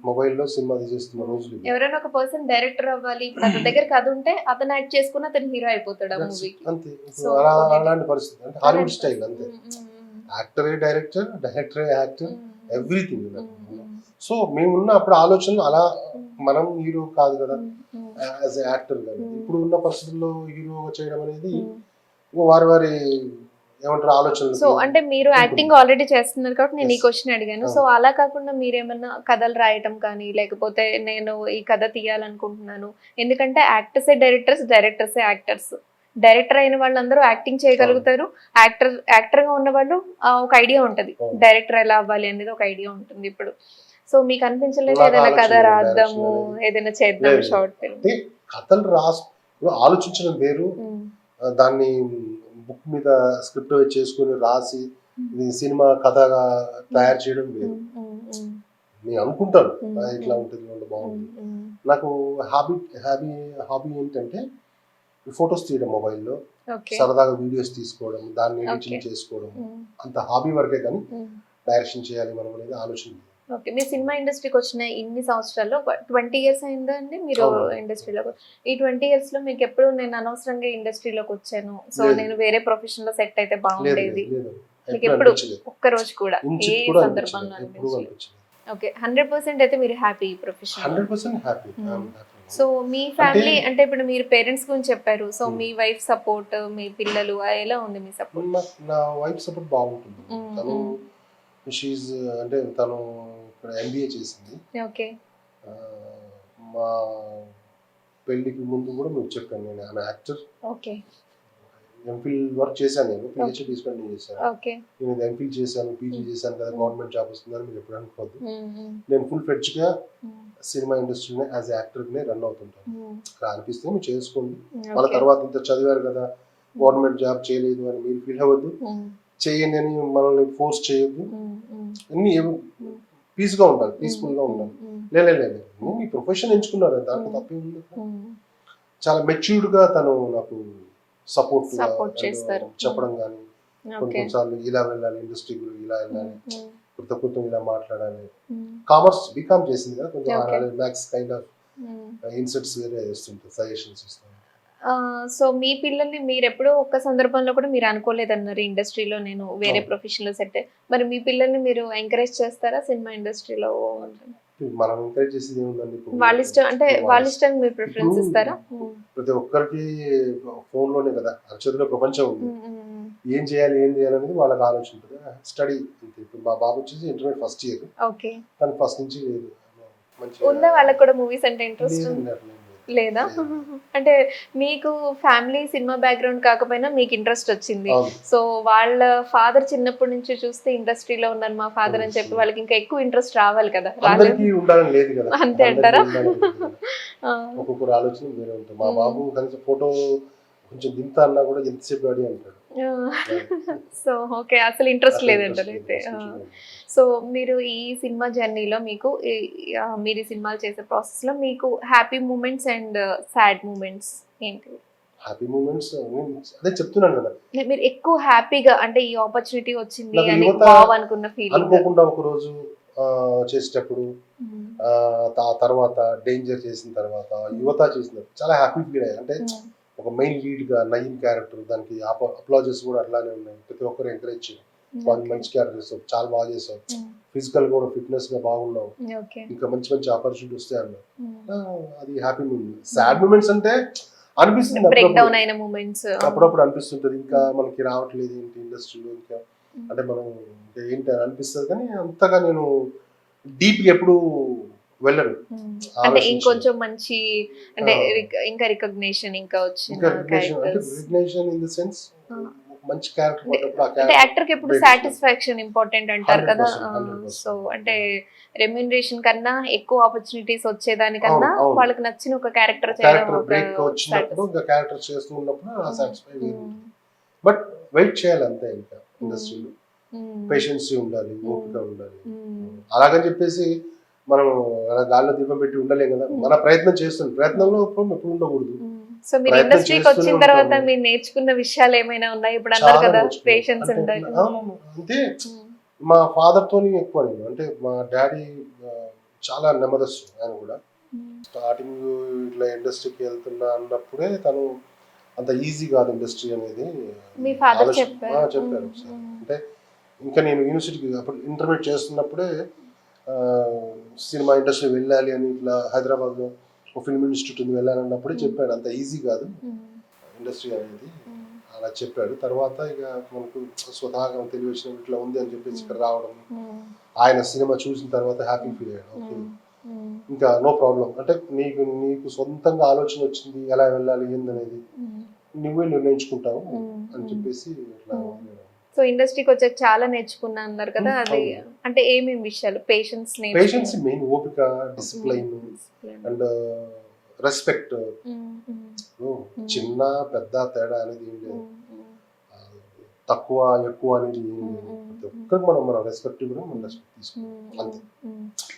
మొబైల్లో సినిమా తీసేస్తున్న రోజులు. ఎవరైనా ఒక పర్సన్ డైరెక్టర్ అవ్వాలి, అతని దగ్గర కథ ఉంటే అతను యాక్ట్ చేసుకుని అతను హీరో అయిపోతాడు ఆ మూవీకి. అంతే, అలాంటి పరిస్థితి. అంటే హాలీవుడ్ స్టైల్ అంతే. యాక్టరే డైరెక్టర్, డైరెక్టరే యాక్టర్, ఎవ్రీథింగ్. సో మేమున్న అప్పుడు ఆలోచనలు అలా, మనం హీరో కాదు కదా యాజ్ ఎ యాక్టర్ కదా. ఇప్పుడు ఉన్న పరిస్థితుల్లో హీరోగా చేయడం అనేది వారి వారి ఏమంటారు ఆలోచనలు. సో అంటే మీరు యాక్టింగ్ ఆల్రెడీ చేస్తున్నారు కాబట్టి నేను ఈ క్వశ్చన్ అడిగాను. సో అలా కాకుండా మీరేమన్నా కథలు రాయటం కానీ, లేకపోతే నేను ఈ కథ తీయాలనుకుంటున్నాను, ఎందుకంటే యాక్టర్సే డైరెక్టర్స్, డైరెక్టర్సే యాక్టర్స్. డైరెక్టర్ అయిన వాళ్ళందరూ యాక్టింగ్ చేయగలుగుతారు, యాక్టర్ గా ఉన్న వాళ్ళు ఒక ఐడియా ఉంటది డైరెక్టర్ ఎలా అవ్వాలి అనేది ఒక ఐడియా ఉంటుంది. ఇప్పుడు సో మీకు అనిపించలేదు ఏదైనా కథ రాద్దాము, ఏదైనా చేద్దాం షార్ట్ ఫిల్మ్? కథలు ఆలోచించడం వేరు, దాన్ని బుక్ మీద స్క్రిప్ట్ చేసుకుని రాసి ఇది సినిమా కథగా తయారు చేయడం వేరు. నేను అనుకుంటాను ఇట్లా ఉంటుంది, బాగుంటుంది. నాకు హాబీ ఏంటంటే ఫొటోస్ తీయడం, మొబైల్లో సరదాగా వీడియోస్ తీసుకోవడం, దాన్ని ఎడిటింగ్ చేసుకోవడం, అంత హాబీ వరకే. కానీ డైరెక్షన్ చేయాలి మనం అనేది ఆలోచన. ఓకే, మీ సినిమా ఇండస్ట్రీకి వచ్చిన ఇన్ని సంవత్సరాల్లో 20 years అయిందా అండి మీరు ఇండస్ట్రీలో? ఈ 20 years లో మీకు ఎప్పుడు నేను అనవసరంగా ఇండస్ట్రీలోకి వచ్చాను, సో నేను వేరే ప్రొఫెషన్ లో సెట్ అయితే బాగుండేది మీకు ఎప్పుడు ఒక్క రోజు కూడా ఏ సందర్భంలో అనిపించలేదు? ఓకే, 100% అయితే మీరు హ్యాపీ ప్రొఫెషన్? 100% హ్యాపీ. సో మీ ఫ్యామిలీ అంటే ఇప్పుడు మీరు పేరెంట్స్ గురించి చెప్పారు, సో మీ వైఫ్ సపోర్ట్, మీ పిల్లలు ఎలా ఉంది మీ సపోర్ట్? నా వైఫ్ సపోర్ట్ బాగుంటుంది. తను అంటే తను ఇక్కడ MBA చేసింది. ఓకే, మా పెళ్ళికి ముందు కూడా మీకు చెప్పాను నేను ఆమె యాక్టర్. ఓకే, ఎంఫిల్ వర్క్ చేశాను, నేను PhD తీసుకొని చేశాను. ఓకే, నేను ఎంఫిల్ చేశాను, PG చేశాను కదా, గవర్నమెంట్ జాబ్ వస్తుందని మీరు ఎప్పుడు అనుకోవద్దు. నేను ఫుల్ ఫ్లెడ్జ్ గా సినిమా ఇండస్ట్రీని యాజ్ యాక్టర్నే రన్ అవుతుంటాను. అలా అనిపిస్తే మీరు చేసుకోండి. వాళ్ళ తర్వాత ఇంత చదివారు కదా, గవర్నమెంట్ జాబ్ చేయలేదు అని మీరు ఫీల్ అవ్వద్దు, చేయండి అని మనల్ని ఫోర్స్ చేయొద్దు. అన్ని పీస్గా ఉండాలి, పీస్ఫుల్గా ఉండాలి. లేదు మీ ప్రొఫెషన్ ఎంచుకున్నారు, దాంట్లో తప్పేముంది. చాలా మెచ్యూర్డ్గా తను నాకు సపోర్ట్ చేస్తారు, చెప్పడం కానీ కొన్నిసార్లు ఇలా వెళ్ళాలి, ఇండస్ట్రీ ఇలా వెళ్ళాలి, కొత్త ఇలా మాట్లాడాలి. కామర్స్ బీకామ్ చేసింది కదా, కొంచెం మ్యాథ్స్ కైండ్ ఆఫ్ ఇన్సెట్స్ వేరే చేస్తుంటారు, సజెషన్స్ ఇస్తాను. సో మీ పిల్లల్ని మీరు ఎప్పుడో ఒక్క సందర్భంలో కూడా మీరు అనుకోలేదన్నారు ఇండస్ట్రీలో నేను వేరే ప్రొఫెషన్ లో సెట్, మరి మీ పిల్లల్ని మీరు ఎంకరేజ్ చేస్తారా సినిమా ఇండస్ట్రీలో? మనం ఎంకరేజ్ చేసేది ఏముందండి, వాళ్ళ ఇష్టం, అంటే వాళ్ళ ఇష్టం మీరు ప్రిఫరెన్స్ ఇస్తారా? ప్రతి ఒక్కరికి ఫోన్ లోనే కదా అరచేతిలో ప్రపంచం ఉంది, ఏం చేయాలి అనేది వాళ్ళకి ఆలోచన ఉంటుంది. స్టడీ ఇప్పుడు మా బాబు వచ్చేసి ఇంటర్మీడియట్ ఫస్ట్ ఇయర్. ఓకే, తను ఫస్ట్ నుంచి లేదు ఉందా వాళ్ళకి కూడా మూవీస్ అంటే ఇంట్రెస్ట్ లేదా? అంటే మీకు ఫ్యామిలీ సినిమా బ్యాక్గ్రౌండ్ కాకపోయినా మీకు ఇంట్రెస్ట్ వచ్చింది, సో వాళ్ళ ఫాదర్ చిన్నప్పటి నుంచి చూస్తే ఇండస్ట్రీలో ఉన్నారు మా ఫాదర్ అని చెప్పి వాళ్ళకి ఇంకా ఎక్కువ ఇంట్రెస్ట్ రావాలి కదా, అంతే అంటారా? ఒక్కొక్కరు ఆలోచన వేరే ఉంటుంది. మా బాబు కనీసం ఫోటో కొంచెం దింతా అన్నా కూడా ఎంతసేపు గాడి అంటాడు. సో ఓకే, అసలు ఇంట్రెస్ట్ లేదంటారు అయితే. సో మీరు ఈ సినిమా జర్నీలో మీకు మీరు సినిమాలు చేసే ప్రాసెస్ లో మీకు happy moments and sad moments ఏంటి? హ్యాపీ మూమెంట్స్ అదే చెప్తున్నాను కదా. మీరు ఎక్కువ హ్యాపీగా అంటే ఈ ఆపర్చునిటీ వచ్చింది నాకు అని యువత వావ్ అనుకున్న ఫీలింగ్? అనుకోకుండా ఒక రోజు చేసేటప్పుడు, ఆ తర్వాత డేంజర్ చేసిన తర్వాత, యువత చేసిన చాలా హ్యాపీ ఫీల్ అయ్యాయి. అంటే ఒక మెయిన్ లీడ్ గా నయీం క్యారెక్టర్, దానికి అప్లాజెస్ కూడా అట్లానే ఉన్నాయి. ప్రతి ఒక్కరు ఎంకరేజ్ చేయాలి, వాళ్ళు మంచి క్యారెక్టర్ చేస్తావు, చాలా బాగా చేస్తావు, ఫిజికల్ కూడా ఫిట్నెస్ గా బాగున్నావు, ఇంకా మంచి మంచి ఆపర్చునిటీ వస్తాయి అన్నారు. అది హ్యాపీ మూమెంట్. సాడ్ మూమెంట్స్ అంటే అనిపిస్తుంది అప్పుడప్పుడు అనిపిస్తుంటది, ఇంకా మనకి రావట్లేదు ఏంటి ఇండస్ట్రీలో, ఇంకా అంటే మనం ఏంటి అని అనిపిస్తుంది. కానీ అంతగా నేను డీప్ గా ఎప్పుడు వెళ్ళను. అంటే ఇంకొంచెం మంచి అంటే ఇంకా రికగ్నిషన్ ఇంకా వచ్చిన రికగ్నిషన్ ఇన్ ది సెన్స్ మంచి క్యారెక్టర్ పడ్డప్పుడు ఆ అంటే క్యారెక్టర్ యాక్టర్ కి ఎప్పుడు సాటిస్ఫాక్షన్ ఇంపార్టెంట్ అంటారు కదా. 100%. సో అంటే రెమ్యూనరేషన్ కన్నా ఎక్కువ ఆపర్చునిటీస్ వచ్చేదానికన్నా అవును. వాళ్ళకి నచ్చిన ఒక క్యారెక్టర్ క్యారెక్టర్ బ్రేక్ వచ్చినప్పుడు ఇంకా క్యారెక్టర్ చేస్తూ ఉన్నప్పుడు ఆ సాటిస్ఫై. బట్ వెయిట్ చేయాలి అంతే. ఇంకా ఇండస్ట్రీలో పేషెన్సీ ఉండాలి, ఓపిక ఉండాలి. అలాగని చెప్పేసి మనం గాల్లో దీపం పెట్టి ఉండలేం కదా. మన ప్రయత్నం చేస్తుంది, ప్రయత్నంలో ఎప్పుడు ఉండకూడదు. సో మీరు ఇండస్ట్రీకి వచ్చిన తర్వాత మీరు నేర్చుకున్న విషయాలు ఏమైనా ఉన్నాయి? ఇప్పుడు అన్నారు కదా పేషెన్స్ ఉండాలి. అంటే మా ఫాదర్ తోని ఎక్కువ నేను, అంటే మా డాడీ చాలా నెమ్మదస్తు. ఆయన కూడా స్టార్టింగ్ ఇట్లా ఇండస్ట్రీకి వెళ్తున్నా అన్నప్పుడే తను అంత ఈజీ కాదు ఇండస్ట్రీ అనేది మీ ఫాదర్ చెప్పారు. చెప్పారు. అంటే ఇంకా నేను యూనివర్సిటీకి అప్పుడు ఇంటర్మీడియట్ చేస్తున్నప్పుడే సినిమా ఇండస్ట్రీ వెళ్ళాలి అని, ఇట్లా హైదరాబాద్లో ఒక ఫిల్మ్ ఇన్స్టిట్యూట్ ఉంది వెళ్ళాలన్నప్పుడే చెప్పాడు, అంత ఈజీ కాదు ఇండస్ట్రీ అనేది అలా చెప్పాడు. తర్వాత ఇక మనకు స్వతహాగా తెలియవచ్చిన ఇట్లా ఉంది అని చెప్పేసి ఇక్కడ రావడం, ఆయన సినిమా చూసిన తర్వాత హ్యాపీ ఫీల్ అయ్యాడు. ఓకే ఇంకా నో ప్రాబ్లం, అంటే నీకు సొంతంగా ఆలోచన వచ్చింది ఎలా వెళ్ళాలి ఏందనేది నువ్వే నిర్ణయించుకుంటావు అని చెప్పేసి ఇట్లా. సో ఇండస్ట్రీకి వచ్చాక చాలా నేర్చుకున్నా అన్నారు కదా, అది అంటే ఏమేమి విషయాలు? పేషెన్స్ మెయిన్, ఓపిక, డిసిప్లైన్ అండ్ రెస్పెక్ట్. చిన్న పెద్ద తేడా అనేది ఏం లేదు, తక్కువ ఎక్కువ అనేది ఏం లేదు. ప్రతి ఒక్కరికి మనం రెస్పెక్ట్ కూడా మనం రెస్పెక్ట్ తీసుకుంటాం అంతే.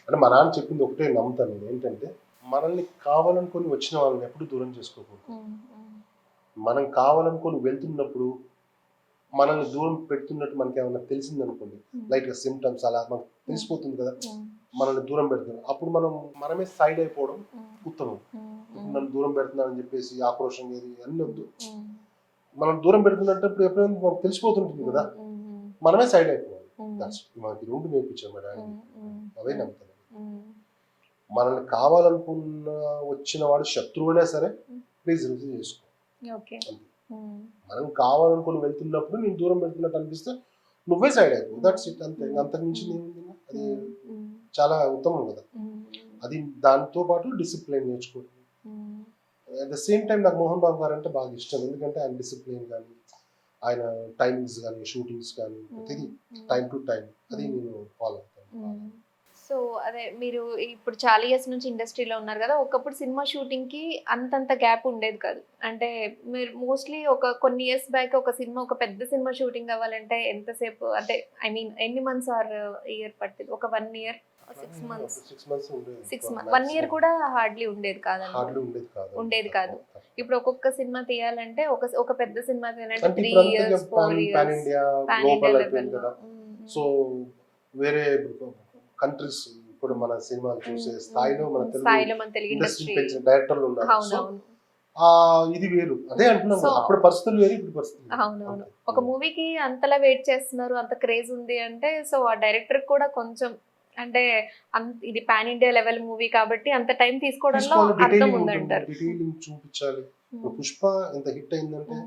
అంటే మా నాన్న చెప్పింది ఒకటే నమ్ముతాను నేను, ఏంటంటే మనల్ని కావాలనుకొని వచ్చిన వాళ్ళని ఎప్పుడు దూరం చేసుకోకూడదు. మనం కావాలనుకొని వెళ్తున్నప్పుడు మనల్ని దూరం పెడుతున్నట్టు మనకి ఏమైనా తెలిసింది అనుకోండి, లైట్ గా సిమ్టమ్స్ అలా మనకు తెలిసిపోతుంది కదా, మనల్ని దూరం పెడుతున్నారు, అప్పుడు మనమే సైడ్ అయిపోవడం ఉత్తమం. నన్ను దూరం పెడుతున్నారని చెప్పేసి ఆక్రోషం ఏది అన్ని వద్దు. మనం దూరం పెడుతున్నప్పుడు ఎప్పుడైనా మనకు తెలిసిపోతుంటుంది కదా, మనమే సైడ్ అయిపోవాలి. మనకి రెండు నేర్పించారు మా డాడీ, అవే నమ్ముతాను. మనల్ని కావాలనుకున్న వచ్చిన వాడు శత్రువునే సరే ప్లీజ్ రిసీవ్ చేసుకో. మనం కావాలనుకుని వెళ్తున్నప్పుడు నేను దూరం పెడుతున్నట్టు అనిపిస్తే నువ్వే సైడ్ అయిపో, దట్స్ ఇట్, అంతే. అంతకు మించి ఏముంది, అది చాలా ఉత్తమం కదా. అది దాంతో పాటు డిసిప్లిన్ నేర్చుకోవడం. అట్ ద సేమ్ టైం నాకు మోహన్ బాబు గారు అంటే బాగా ఇష్టం, ఎందుకంటే ఆయన డిసిప్లిన్ కానీ, ఆయన టైమింగ్స్ కానీ, షూటింగ్స్ కానీ ప్రతిదీ టైం టు టైం, అది నేను ఫాలో అవుతాను. సో అదే మీరు ఇప్పుడు చాలా ఇయర్స్ నుంచి ఇండస్ట్రీలో ఉన్నారు కదా, ఒకప్పుడు సినిమా షూటింగ్ కి అంతంత గ్యాప్ ఉండేది కాదు. అంటే మీరు మోస్ట్లీ కొన్ని ఇయర్స్ బ్యాక్ ఒక పెద్ద సినిమా షూటింగ్ అవ్వాలంటే ఎంతసేపు, అంటే ఐ మీన్ ఎన్ని మంత్స్ ఆర్ ఇయర్ పట్టింది? ఒక 1 year 6 months 6 months 1 year కూడా హార్డ్లీ ఉండేది కాదు. ఇప్పుడు ఒక్కొక్క సినిమా తీయాలంటే ఒక పెద్ద సినిమా తీయాలంటే 3 years 4 years pan India level. So వేరే కంట్రీస్ ఇప్పుడు మన సినిమాలు చూసే స్థాయిలో మన తెలుగు ఇండస్ట్రీ పెంచిన డైరెక్టర్లు ఉన్నారు. సో ఇది వేరు, అదే అంటున్నాం, అప్పుడు పరిస్థితులు వేరు, ఇప్పుడు పరిస్థితులు. అవునవును. ఒక మూవీకి అంతలా వెయిట్ చేస్తున్నారు, అంత క్రేజ్ ఉంది అంటే, సో ఆ డైరెక్టర్ కూడా కొంచెం అంటే ఇది పాన్ ఇండియా లెవెల్ మూవీ కాబట్టి అంత టైం తీసుకోవడంలో అర్థం ఉందంటారు. డీటెయిలింగ్ చూపించాలి. పుష్ప ఎంత హిట్ అయిందంటే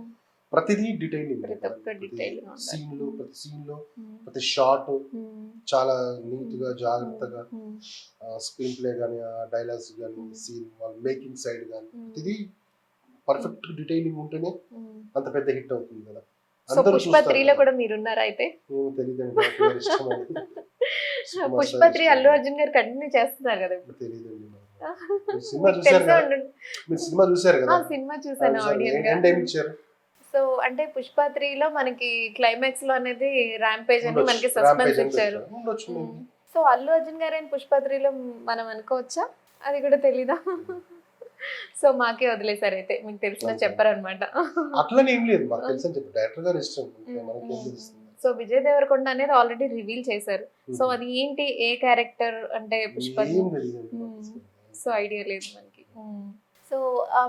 ప్రతిదీ డీటెయిలింగ్, ప్రతి సీన్ లో ప్రతి షాట్ చాలా నీట్ గా జాగ్రత్తగా, స్క్రీన్ ప్లే గానీ, ఆ డైలాగ్స్ గానీ, సీన్ వాళ్ళ మేకింగ్ సైడ్ గానీ ప్రతిదీ పర్ఫెక్ట్ డీటెయిలింగ్ ఉంటేనే అంత పెద్ద హిట్ అవుతుంది కదా. పుష్ప 3లో కూడా మీరున్నారా అయితే? తెలియదండి, పుష్ప 3 అల్లు అర్జున్ గారు కంటిన్యూ చేస్తున్నారు కదా ఇప్పుడు. తెలియదండి. సినిమా చూసారు కదా? సినిమా చూసాను ఆడియన్స్. సో అంటే పుష్ప 3లో మనకి క్లైమాక్స్ లో అనేది ర్యాంపేజ్ అని మనకి సస్పెన్స్ ఇచ్చారు. సో అల్లు అర్జున్ గారు పుష్ప 3లో మనం అనుకోవచ్చా? అది కూడా తెలీదా? సో మాకే వదిలేసారు అయితే, మీకు తెలిసిన చెప్పారనమాట. అట్లనే ఏం లేదు, మాకు తెలుసు అని చెప్పి డైరెక్టర్ గారు ఇష్టం, మనకి ఏం తెలుస్తుంది. సో విజయ్ దేవరకొండ అనేది ఆల్రెడీ రివీల్ చేశారు. సో అది ఏంటి, ఏ క్యారెక్టర్ అంటే పుష్ప? సో ఐడియా లేదు మనకి. సో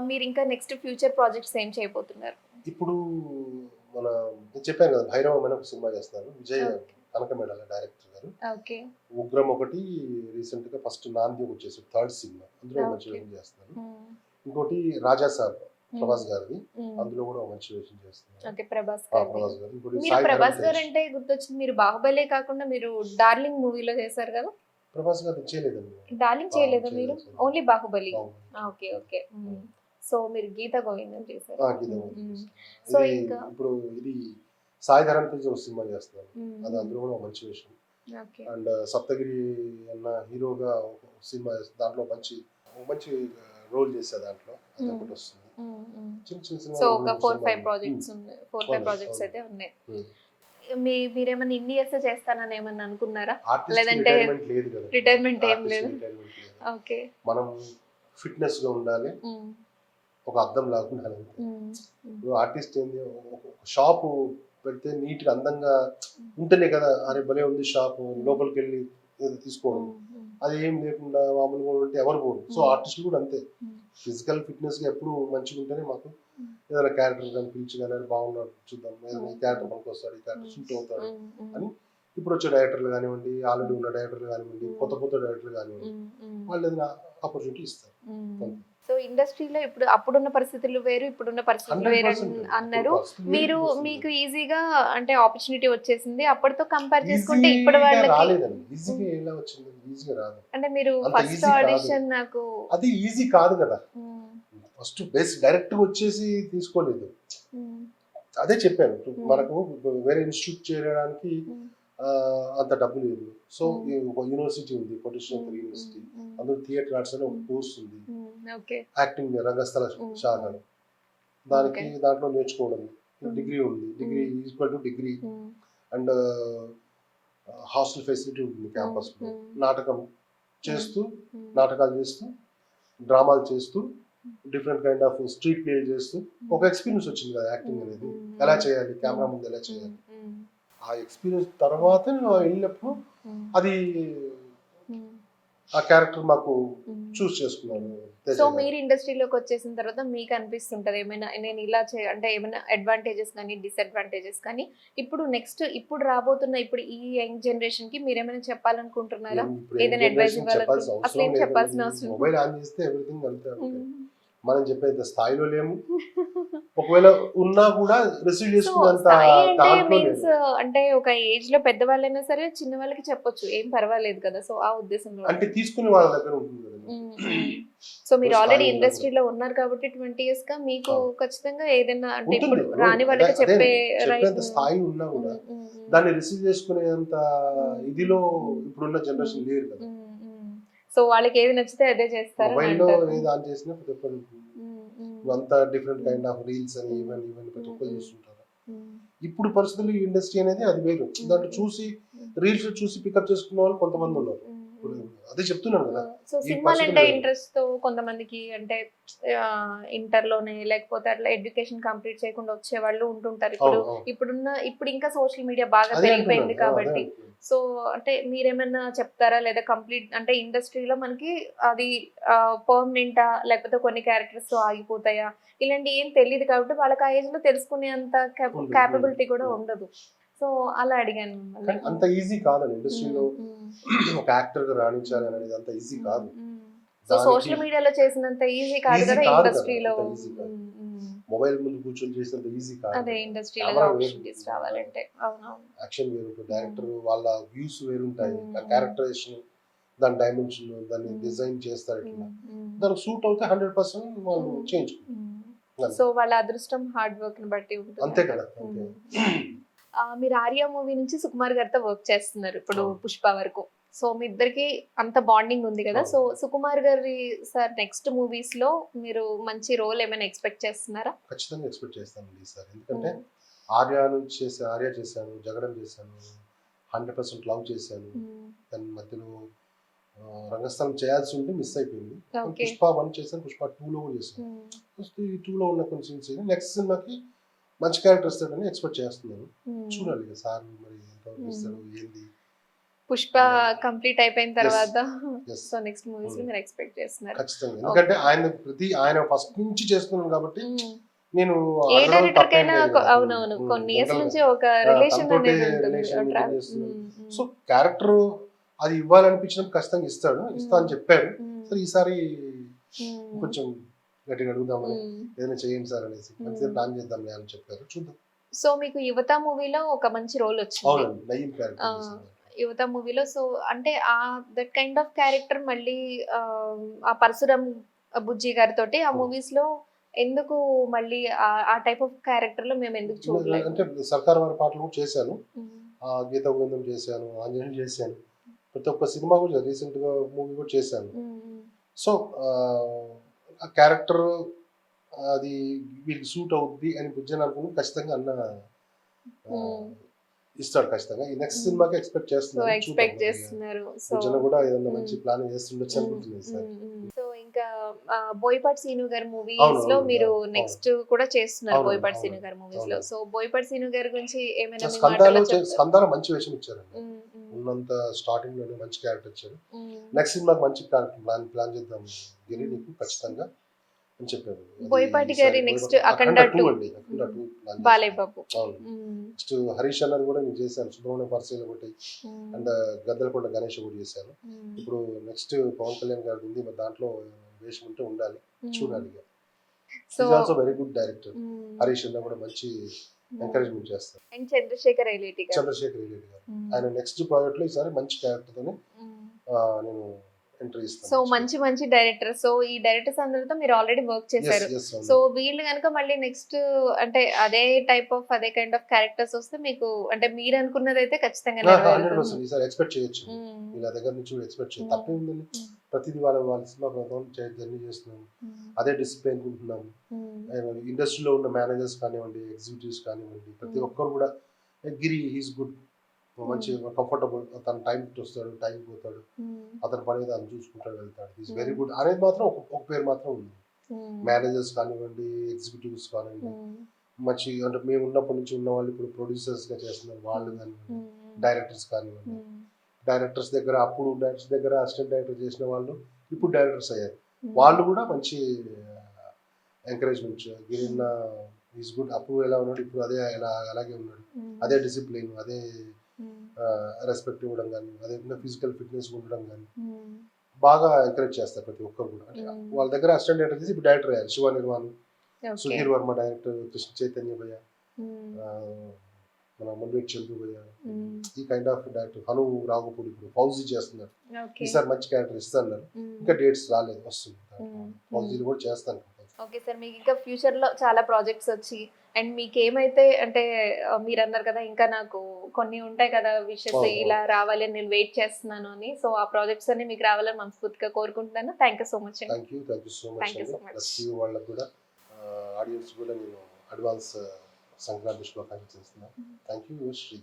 మీరు ఇంకా నెక్స్ట్ ఫ్యూచర్ ప్రాజెక్ట్స్ ఏం చేయబోతున్నారు? ఇప్పుడు మన చెప్పాను కదా, భైరవం అనే ఒక సినిమా చేస్తున్నారు, విజయ్ కనకమేడల డైరెక్టర్ గారు. ఓకే. ఉగ్రం ఒకటి రీసెంట్ గా ఫస్ట్ నాంది ఒకటి చేశారు, థర్డ్ సినిమా, అందులో మంచి వేషం చేస్తున్నారు. ఇంకోటి రాజా సాబ్ ప్రభాస్ గారిది, అందులో కూడా మంచి వేషం చేస్తున్నారు. ఓకే, ప్రభాస్ గారు. ఇంకోటి మీరు ప్రభాస్ గారు అంటే గుర్తొచ్చింది, మీరు బాహుబలి కాకుండా మీరు డార్లింగ్ మూవీలో చేశారు కదా? ప్రభాస్ గారు చేయలేదండి. డార్లింగ్ చేయలేదా మీరు? Only Baahubali. Okay okay. So మీరు గీత గోవిందం చేశారు. సో ఇంకా ఇప్పుడు ఇది సాయి ధరమ్ తేజ్ ఒక సినిమా చేస్తున్నారు, అది అందులో కూడా మంచి విషయం. అండ్ సప్తగిరి అన్న హీరోగా సినిమా చేస్తారు, దాంట్లో మంచి మంచి రోల్ చేస్తారు, దాంట్లో అది ఒకటి వస్తుంది. చిన్న చిన్న సినిమా. సో ఒక 4-5 ప్రాజెక్ట్స్ ఉన్నాయి, 4-5 ప్రాజెక్ట్స్ అయితే ఉన్నాయి. మీరేమన్నా ఇన్ని ఇయర్స్ చేస్తానని ఏమన్నా అనుకున్నారా, లేదంటే రిటైర్మెంట్ ఏం లేదు? ఓకే. మనం ఫిట్నెస్ గా ఉండాలి, ఒక అద్దం లాగా ఉండాలి. ఆర్టిస్ట్ ఏంది, షాపు పెడితే నీట్ గా అందంగా ఉంటేనే కదా, అరే భలే ఉంది షాపు, లోపలికి వెళ్ళి ఏదో తీసుకోవడం. అది ఏం లేకుండా మామూలుగా ఉంటే ఎవరు పోరు. సో ఆర్టిస్టులు కూడా అంతే, ఫిజికల్ ఫిట్నెస్ గా ఎప్పుడు మంచిగా ఉంటేనే మాకు ఏదైనా క్యారెక్టర్ కానీ పిలిచి కానీ బాగున్నాడు చూద్దాం, ఏదైనా ఈ క్యారెక్టర్ మనకు వస్తాడు, ఈ క్యారెక్టర్ సూట్ అవుతాడు అని ఇప్పుడు వచ్చే డైరెక్టర్లు కానివ్వండి, ఆల్రెడీ ఉన్న డైరెక్టర్లు కానివ్వండి, కొత్త కొత్త డైరెక్టర్లు కానివ్వండి, వాళ్ళు ఏదైనా ఆపర్చునిటీ ఇస్తారు. సో ఇండస్ట్రీలో ఇప్పుడు అప్పుడున్న పరిస్థితులు వేరు, ఇప్పుడున్న పరిస్థితులు వేరు అన్నారు మీరు. మీకు ఈజీగా అంటే ఆపర్చునిటీ వచ్చేసింది, అప్పటితో కంపేర్ చేసుకుంటే ఇప్పుడు వాళ్ళకి అంటే మీరు ఫస్ట్ ఆడిషన్ నాకు అది ఈజీ కాదు కదా, ఫస్ట్ బేస్ డైరెక్ట్ వచ్చేసి తీసుకోలేదు. అదే చెప్పాను, మనకు వేరే ఇన్స్టిట్యూట్ చేయడానికి అంత డబ్బు లేదు. సో ఒక యూనివర్సిటీ ఉంది, పొలిటిషియన్ యూనివర్సిటీ, అందులో థియేటర్ ఆర్ట్స్ అనే ఒక కోర్స్ ఉంది, యాక్టింగ్ రంగస్థల శాఖలు, దానికి దాంట్లో నేర్చుకోవడం. డిగ్రీ ఉంది, degree equal to degree. And hostel facility ఉంటుంది క్యాంపస్ లో. నాటకం చేస్తూ, నాటకాలు చేస్తూ, డ్రామాలు చేస్తూ, different kind of street play చేస్తూ ఒక ఎక్స్పీరియన్స్ వచ్చింది కదా యాక్టింగ్ అనేది, ఎలా చేయాలి, కెమెరా ముందు ఎలా చేయాలి. ఆ ఎక్స్పీరియన్స్ తర్వాత వెళ్ళినప్పుడు అది ఆ క్యారెక్టర్ మాకు చూస్ చేసుకున్నాను. సో మీరు ఇండస్ట్రీలోకి వచ్చేసిన తర్వాత మీకు అనిపిస్తుంటది ఏమైనా నేను ఇలా అంటే ఏమైనా అడ్వాంటేజెస్ కానీ డిసడ్వాంటేజెస్ కానీ ఇప్పుడు నెక్స్ట్ ఇప్పుడు రాబోతున్న ఇప్పుడు ఈ యంగ్ జనరేషన్ కి మీరు ఏమైనా చెప్పాలనుకుంటున్నారా, ఏదైనా అడ్వైస్ ఇవ్వాలనుకుంటున్నారా? అసలు ఏం చెప్పాల్సిన అవసరం. మొబైల్ ఆన్ చేస్తే ఎవ్రీథింగ్ అంతే, మనం చెప్పేంత స్థాయిలో లేము, ఒకవేళ ఉన్నా కూడా రిసీవ్ చేసుకున్నంత దాంట్లో లేదు. అంటే ఒక ఏజ్ లో పెద్దవాళ్ళైనా సరే చిన్న వాళ్ళకి చెప్పొచ్చు, ఏం పర్వాలేదు కదా. సో ఆ ఉద్దేశంలో అంటే తీసుకునే వాళ్ళ దగ్గర ఉంటుంది కదా. సో మీరు ఆల్రెడీ ఇండస్ట్రీలో ఉన్నారు కాబట్టి 20 years గా మీకు ఖచ్చితంగా ఏదైనా అంటే ఇప్పుడు రాని వాళ్ళకి చెప్పేంత స్థాయి ఉన్నా కూడా దాన్ని రిసీవ్ చేసుకునేంత ఇదిలో ఇప్పుడున్న జనరేషన్ లేరు కదా. సో వాళ్ళకి ఏది నచ్చితే అదే చేస్తారు. మొబైల్లో ఏది ఆన్ చేసినా ప్రతి ఒక్కరు అంతా డిఫరెంట్ కైండ్ ఆఫ్ రీల్స్ అని ఈవెన్ ప్రతి ఒక్కరు చూస్తుంటారు. ఇప్పుడు పరిస్థితుల్లో ఈ ఇండస్ట్రీ అనేది అది వేరు. దాంట్లో చూసి రీల్స్ చూసి పికప్ చేసుకున్న వాళ్ళు కొంతమంది ఉన్నారు. అదే చెప్తున్నాను కదా. సో సినిమాలు అంటే ఇంట్రెస్ట్ తో కొంతమందికి అంటే ఇంటర్ లోనే లేకపోతే అట్లా ఎడ్యుకేషన్ కంప్లీట్ చేయకుండా వచ్చే వాళ్ళు ఉంటుంటారు. ఇప్పుడు ఇంకా సోషల్ మీడియా బాగా పెరిగిపోయింది కాబట్టి. సో అంటే మీరేమైనా చెప్తారా, లేదా కంప్లీట్ అంటే ఇండస్ట్రీలో మనకి అది పర్మనెంటా లేకపోతే కొన్ని క్యారెక్టర్స్ తో ఆగిపోతాయా, ఇలాంటి ఏం తెలియదు కాబట్టి వాళ్ళకి ఆ ఏజ్ లో తెలుసుకునేంత క్యాపబిలిటీ కూడా ఉండదు. సో అలా అడిగాను. అంత ఈజీ కాదు ఇండస్ట్రీలో ఒక యాక్టర్ గా రాణించాలి అనేది, అంత ఈజీ కాదు. సో సోషల్ మీడియాలో చేసినంత ఈజీ కాదు కదా ఇండస్ట్రీలో. మొబైల్ ముందు కూర్చొని చేసినంత ఈజీ కాదు అదే ఇండస్ట్రీలో ఆపర్చునిటీస్ రావాలంటే. అవునవును, యాక్షన్ వేరు, డైరెక్టర్ వాళ్ళ వ్యూస్ వేరుంటాయి, ఆ క్యారెక్టరైజేషన్, దాని డైమెన్షన్, దాన్ని డిజైన్ చేస్తారు, ఇట్లా దానికి సూట్ అవుతే 100% వాళ్ళు చేయించుకుంటారు. సో వాళ్ళ అదృష్టం హార్డ్ వర్క్ ని బట్టి ఉంటుంది. అంతే కదా. మీరు ఆర్యా మూవీ నుంచి సుకుమార్ గారితో వర్క్ చేస్తున్నారు ఇప్పుడు పుష్ప వరకు. సో మీ ఇద్దరికి అంత బాండింగ్ ఉంది కదా. సో సుకుమార్ గారి సార్ నెక్స్ట్ మూవీస్ లో మీరు మంచి రోల్ ఏమైనా ఎక్స్పెక్ట్ చేస్తున్నారా? ఖచ్చితంగా ఎక్స్పెక్ట్ చేస్తాను సార్, ఎందుకంటే ఆర్యా చేశాను, జగడం చేశాను, 100% లవ్ చేశాను, దాని మధ్యలో రంగస్థలం చేయాల్సి ఉంటే మిస్ అయిపోయింది. ఓకే. పుష్ప 1 చేశాను, పుష్ప 2లో కూడా చేశాను. ఫస్ట్ ఈ 2లో ఉన్న కొన్ని సీన్స్ నెక్స్ట్ సినిమాకి మంచి క్యారెక్టర్ ఇస్తాడని ఎక్స్పెక్ట్ చేస్తున్నాను. చూడాలి ఇక సార్ మరి ఎంతవరకు ఇస్తాడు ఏంది. పుష్ప కంప్లీట్ అయిపోయిన తర్వాత Yes. సో నెక్స్ట్ మూవీస్ మీరు ఎక్స్పెక్ట్ చేస్తున్నారు. ఖచ్చితంగా, ఎందుకంటే ఆయన ఫస్ట్ నుంచి చేస్తున్నాను కాబట్టి నేను ఏ అడగడం డైరెక్టర్ తప్పేం కైనా లేదు కదా. అవునవును కొన్ని ఇయర్స్ జనరల్గా నుంచి ఒక రిలేషన్ తనతోటి అనేది ఉంటుంది. relation maintain ట్రావెల్ చేస్తున్నాను. సో క్యారెక్టర్ అది ఇవ్వాలనిపించినప్పుడు ఖచ్చితంగా ఇస్తాడు, ఇస్తా అని చెప్పారు. సరే ఈసారి కొంచెం గట్టిగా అడుగుదామని, ఏదైనా చేయండి సార్ అనేసి మంచిగా ప్లాన్ చేద్దాం అని చెప్పారు. చూద్దాం. సో మీకు యువత మూవీలో ఒక మంచి రోల్ వచ్చింది. అవునండి, నయీం క్యారెక్టర్. యువత మూవీలో సో అంటే ఆ దట్ కైండ్ ఆఫ్ క్యారెక్టర్ మళ్ళీ ఆ పరశురామ్ బుజ్జి గారితో ఆ మూవీస్ లో ఎందుకు మళ్ళీ ఆ టైప్ ఆఫ్ క్యారెక్టర్ లో మేము ఎందుకు చూడలేదు? అంటే సర్కార్ వారి పాటలు కూడా చేశాను, గీత గోవిందం చేశాను, ఆంజనేయులు చేశాను, ప్రతి ఒక్క సినిమా కూడా రీసెంట్ గా మూవీ కూడా చేశాను. సో ఆ క్యారెక్టర్ అది వీళ్ళకి సూట్ అవుద్ది అని బుజ్జని అనుకుని ఖచ్చితంగా అన్న ఇస్తాడు. ఖచ్చితంగా ఈ నెక్స్ట్ సినిమాకి ఎక్స్పెక్ట్ చేస్తున్నారు. బుజ్జన కూడా ఏదైనా మంచి ప్లాన్ చేస్తుండొచ్చు అనుకుంటున్నాను సార్. సో ఇంకా బోయపాటి సీను గారి మూవీస్ లో మీరు నెక్స్ట్ కూడా చేస్తున్నారు. బోయపాటి సీను గారి మూవీస్ లో సో బోయపాటి సీను గారి గురించి ఏమైనా మీ మాటల్లో చెప్తారా? స్కందాలో మంచి వేషం ఇచ్చారండి. ఉన్నంత స్టార్టింగ్ లోనే మంచి క్యారెక్టర్ ఇచ్చారు. నెక్స్ట్ సినిమాకి మంచి ప్లాన్ చేద్దాం గిరి నీకు ఖచ్చితంగా అని చెప్పారు. బోయపాటి గారి నెక్స్ట్ అఖండ 2 అండి, అఖండ 2 ప్లాన్ బాలయ్య బాబు. నెక్స్ట్ హరీష్ అన్నది కూడా నేను చేశాను, సుబ్రహ్మణ్య పరసేలు ఒకటి అండ్ గద్దలకొండ గణేష్ కూడా చేశాను. ఇప్పుడు నెక్స్ట్ పవన్ కళ్యాణ్ గారి ఉంది, మరి దాంట్లో వేషం ఉంటే ఉండాలి, చూడాలి. Also very good director. Harish అన్న కూడా మంచి ఎంకరేజ్మెంట్ చేస్తారు. అండ్ చంద్రశేఖర్ ఐలేటి గారు ఆయన నెక్స్ట్ ప్రాజెక్ట్ లో ఈసారి మంచి క్యారెక్టర్ తోనే నేను ఎంట్రీ ఇస్తాను. సో మంచి డైరెక్టర్. సో ఈ డైరెక్టర్స్ అందరితో మీరు ఆల్రెడీ వర్క్ చేశారు. సో వీళ్ళు కనుక మళ్ళీ నెక్స్ట్ అంటే అదే టైప్ ఆఫ్ అదే కైండ్ ఆఫ్ క్యారెక్టర్స్ వస్తే మీకు అంటే మీరు అనుకున్నది అయితే ఖచ్చితంగా నెరవేరుతుంది. ఈసారి ఎక్స్పెక్ట్ చేయొచ్చు, వీళ్ళ దగ్గర నుంచి ఎక్స్పెక్ట్ చేయొచ్చు. తప్పేందని ప్రతిదీ వాళ్ళ సినిమా జర్నీ చేస్తున్నాము, అదే డిసిప్లిన్ ఉంటున్నాము. ఇండస్ట్రీలో ఉన్న మేనేజర్స్ కానివ్వండి, ఎగ్జిక్యూటివ్స్ కానివ్వండి, ప్రతి ఒక్కరు కూడా గిరి హీస్ గుడ్, మంచి కంఫర్టబుల్, తన టైం వస్తాడు, టైం పోతాడు, అతని పని మీద అతను చూసుకుంటాడు, వెళ్తాడు, ఈజ్ వెరీ గుడ్ అనేది మాత్రం ఒక పేరు మాత్రం ఉంది. మేనేజర్స్ కానివ్వండి, ఎగ్జిక్యూటివ్స్ కానివ్వండి, మంచి అంటే మేము ఉన్నప్పటి నుంచి ఉన్న వాళ్ళు ఇప్పుడు ప్రొడ్యూసర్స్ గా చేస్తున్నారు వాళ్ళు కానివ్వండి, డైరెక్టర్స్ కానివ్వండి, డైరెక్టర్స్ దగ్గర అప్పుడు డైరెక్టర్స్ దగ్గర అసిస్టెంట్ డైరెక్టర్ చేసిన వాళ్ళు ఇప్పుడు డైరెక్టర్స్ అయ్యారు. వాళ్ళు కూడా మంచి ఎంకరేజ్మెంట్. గిరిన్న ఈజ్ గుడ్, అప్పుడు ఎలా ఉన్నాడు ఇప్పుడు అదే అలాగే ఉన్నాడు, అదే డిసిప్లిన్, అదే రెస్పెక్ట్ ఇవ్వడం కానీ, అదే ఫిజికల్ ఫిట్నెస్ ఉండడం కానీ బాగా ఎంకరేజ్ చేస్తారు ప్రతి ఒక్కరు కూడా. అంటే వాళ్ళ దగ్గర అసిస్టెంట్ డైరెక్టర్ చేసి ఇప్పుడు డైరెక్టర్ అయ్యారు. శివ నిర్మాణ్, సుధీర్ వర్మ డైరెక్టర్, కృష్ణ చైతన్య భయ్య, మన ముందు చందు భయ్య, ఈ kind of director. Hanu Raghavapudi ఇప్పుడు ఫౌజీ చేస్తున్నారు, ఈసారి మంచి క్యారెక్టర్ ఇస్తున్నారు. ఇంకా డేట్స్ రాలేదు, వస్తుంది. ఫౌజీలు కూడా చేస్తాను. ఓకే సార్, మీకు ఇంకా ఫ్యూచర్ లో చాలా ప్రాజెక్ట్స్ వచ్చి అండ్ మీకు ఏమైతే అంటే మీరు అన్నారు కదా ఇంకా నాకు కొన్ని ఉంటాయి కదా విషెస్ ఇలా రావాలి నేను వెయిట్ చేస్తున్నాను అని. సో ఆ ప్రాజెక్ట్స్ అన్ని మీకు రావాలని మనస్ఫూర్తిగా కోరుకుంటున్నాను. థ్యాంక్ యూ సో మచ్ అండి. Thank you so much. వాళ్ళకు కూడా ఆడియన్స్ కూడా నేను అడ్వాన్స్ సంక్రాంతి శుభాకాంక్షలు చేస్తున్నాను. Thank you Shri.